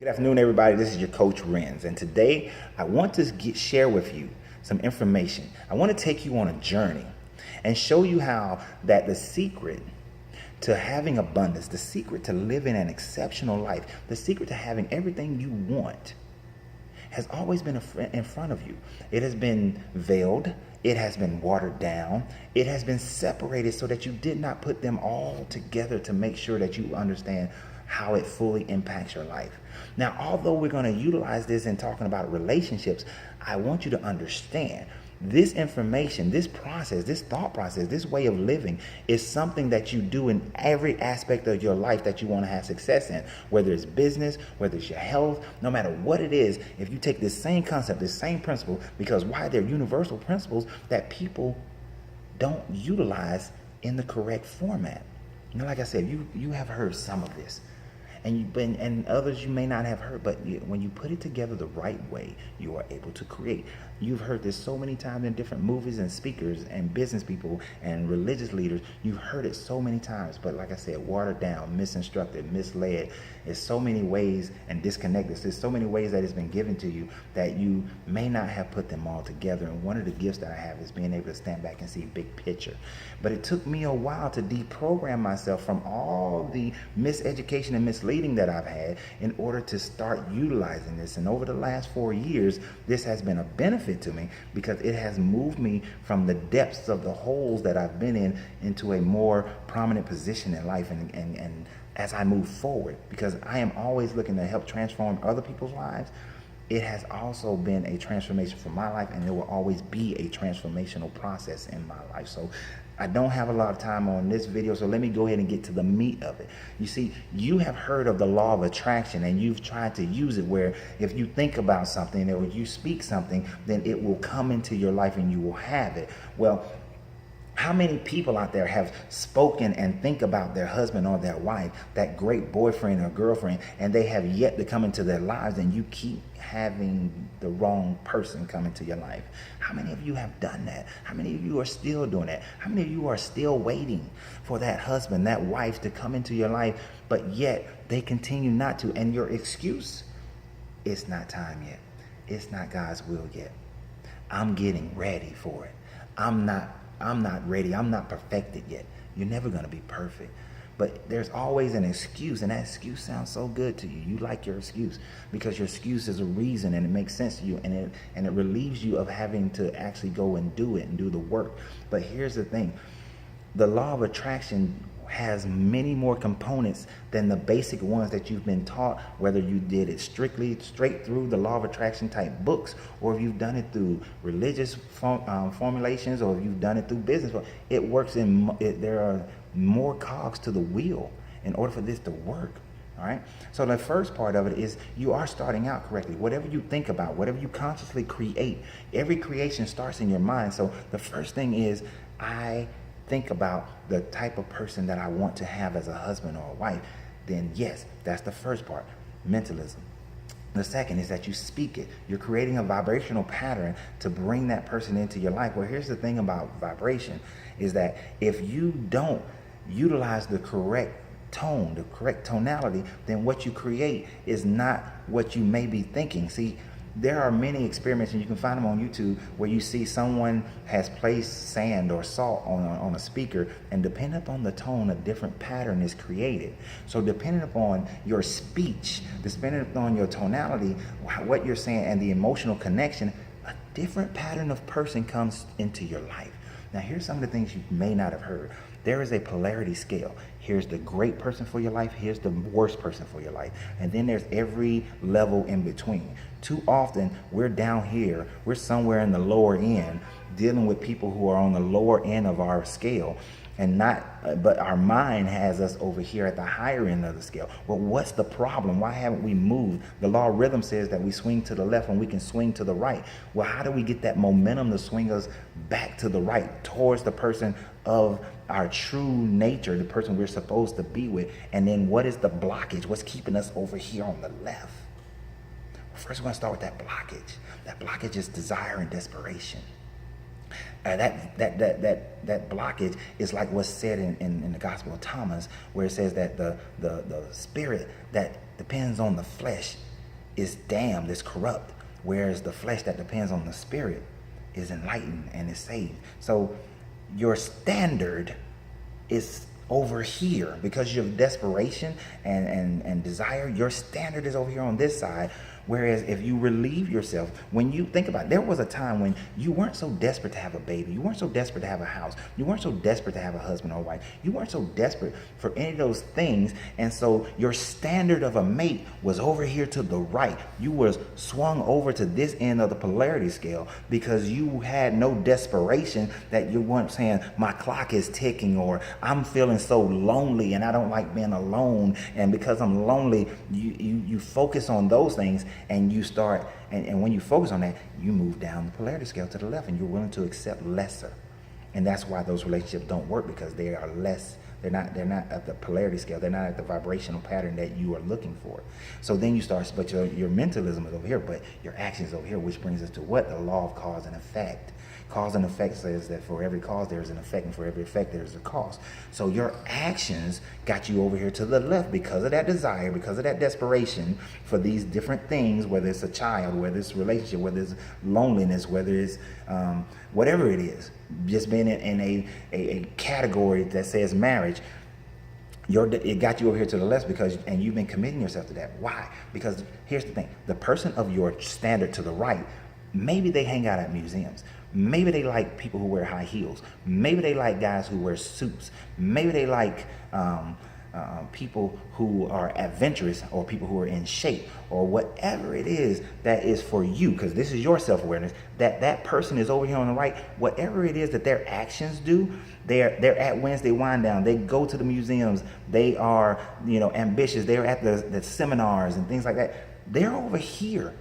Good afternoon, everybody. This is your coach Renz, and today I want to share with you some information. I want to take you on a journey and show you how that the secret to having abundance, the secret to living an exceptional life, the secret to having everything you want has always been in front of you. It has been veiled. It has been watered down. It has been separated so that you did not put them all together to make sure that you understand how it fully impacts your life. Now, although we're going to utilize this in talking about relationships, I want you to understand this information, this process, this thought process, this way of living is something that you do in every aspect of your life that you want to have success in, whether it's business, whether it's your health, no matter what it is. If you take this same concept, this same principle, because why they're universal principles that people don't utilize in the correct format. You know, like I said, you have heard some of this. And others you may not have heard, but when you put it together the right way, you are able to create. You've heard this so many times in different movies and speakers and business people and religious leaders. You've heard it so many times, but like I said, watered down, misinstructed, misled. There's so many ways and disconnected. There's so many ways that it's been given to you that you may not have put them all together. And one of the gifts that I have is being able to stand back and see big picture. But it took me a while to deprogram myself from all the miseducation and misleading that I've had in order to start utilizing this. And over the last 4 years, this has been a benefit to me because it has moved me from the depths of the holes that I've been in into a more prominent position in life and as I move forward, because I am always looking to help transform other people's lives. It has also been a transformation for my life, and it will always be a transformational process in my life. So I don't have a lot of time on this video, so let me go ahead and get to the meat of it. You see, you have heard of the law of attraction, and you've tried to use it where if you think about something or you speak something, then it will come into your life and you will have it. Well, how many people out there have spoken and think about their husband or their wife, that great boyfriend or girlfriend, and they have yet to come into their lives, and you keep having the wrong person come into your life? How many of you have done that? How many of you are still doing that? How many of you are still waiting for that husband, that wife to come into your life, but yet they continue not to? And your excuse, it's not time yet. It's not God's will yet. I'm getting ready for it. I'm not ready. I'm not perfected yet. You're never going to be perfect. But there's always an excuse, and that excuse sounds so good to you. You like your excuse because your excuse is a reason and it makes sense to you, and it relieves you of having to actually go and do it and do the work. But here's the thing. The law of attraction has many more components than the basic ones that you've been taught, whether you did it strictly straight through the law of attraction type books, or if you've done it through religious formulations, or if you've done it through business. It works there are more cogs to the wheel in order for this to work. All right. So the first part of it is you are starting out correctly. Whatever you think about, whatever you consciously create, every creation starts in your mind. So the first thing is I think about the type of person that I want to have as a husband or a wife. Then yes, that's the first part, mentalism. The second is that you speak it. You're creating a vibrational pattern to bring that person into your life. Well, here's the thing about vibration is that if you don't utilize the correct tone, the correct tonality, then what you create is not what you may be thinking. See, there are many experiments, and you can find them on YouTube, where you see someone has placed sand or salt on a speaker, and depending upon the tone, a different pattern is created. So depending upon your speech, depending upon your tonality, what you're saying, and the emotional connection, a different pattern of person comes into your life. Now, here's some of the things you may not have heard. There is a polarity scale. Here's the great person for your life. Here's the worst person for your life. And then there's every level in between. Too often, we're down here. We're somewhere in the lower end dealing with people who are on the lower end of our scale. But our mind has us over here at the higher end of the scale. Well, what's the problem? Why haven't we moved? The law of rhythm says that we swing to the left and we can swing to the right. Well, how do we get that momentum to swing us back to the right, towards the person of our true nature, the person we're supposed to be with? And then what is the blockage? What's keeping us over here on the left? First, we're going to start with that blockage. That blockage is desire and desperation. That blockage is like what's said in the Gospel of Thomas, where it says that the spirit that depends on the flesh is damned, is corrupt, whereas the flesh that depends on the spirit is enlightened and is saved. So your standard is over here because of desperation and desire. Your standard is over here on this side. Whereas if you relieve yourself, when you think about it, there was a time when you weren't so desperate to have a baby. You weren't so desperate to have a house. You weren't so desperate to have a husband or wife. You weren't so desperate for any of those things. And so your standard of a mate was over here to the right. You was swung over to this end of the polarity scale because you had no desperation, that you weren't saying my clock is ticking, or I'm feeling so lonely and I don't like being alone. And because I'm lonely, you focus on those things. And you start, and when you focus on that, you move down the polarity scale to the left, and you're willing to accept lesser. And that's why those relationships don't work, because they are less. They're not at the polarity scale. They're not at the vibrational pattern that you are looking for. So then you start, but your mentalism is over here, but your action is over here, which brings us to what? The law of cause and effect. Cause and effect says that for every cause there is an effect, and for every effect there is a cause. So your actions got you over here to the left because of that desire, because of that desperation for these different things, whether it's a child, whether it's a relationship, whether it's loneliness, whether it's whatever it is, just being in a category that says marriage. It got you over here to the left and you've been committing yourself to that. Why? Because here's the thing: the person of your standard to the right, maybe they hang out at museums. Maybe they like people who wear high heels. Maybe they like guys who wear suits. Maybe they like people who are adventurous, or people who are in shape, or whatever it is that is for you, because this is your self-awareness, that person is over here on the right. Whatever it is that their actions do, they're at Wednesday Wind Down. They go to the museums. They are, ambitious. They're at the seminars and things like that. They're over here.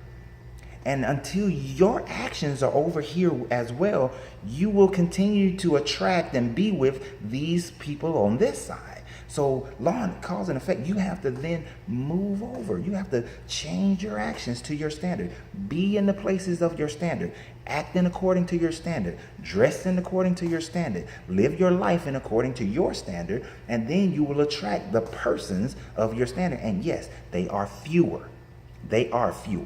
And until your actions are over here as well, you will continue to attract and be with these people on this side. So law and cause and effect, you have to then move over. You have to change your actions to your standard. Be in the places of your standard. Acting according to your standard. Dressing according to your standard. Live your life in according to your standard. And then you will attract the persons of your standard. And yes, they are fewer. They are fewer.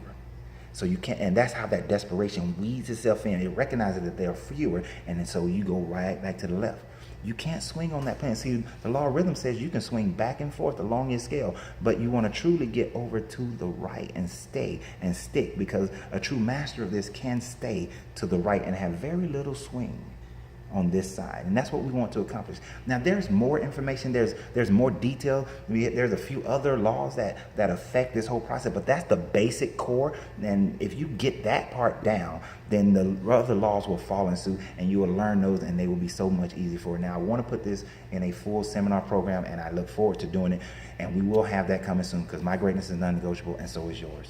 So you can't, and that's how that desperation weeds itself in. It recognizes that there are fewer, and then so you go right back to the left. You can't swing on that plane. See, the law of rhythm says you can swing back and forth along your scale, but you want to truly get over to the right and stay and stick, because a true master of this can stay to the right and have very little swing on this side. And that's what we want to accomplish. Now, there's more information, there's more detail. There's a few other laws that affect this whole process, but that's the basic core. And if you get that part down, then the other laws will fall in suit, and you will learn those, and they will be so much easier for it. Now, I want to put this in a full seminar program, and I look forward to doing it, and we will have that coming soon, because my greatness is non-negotiable, and so is yours.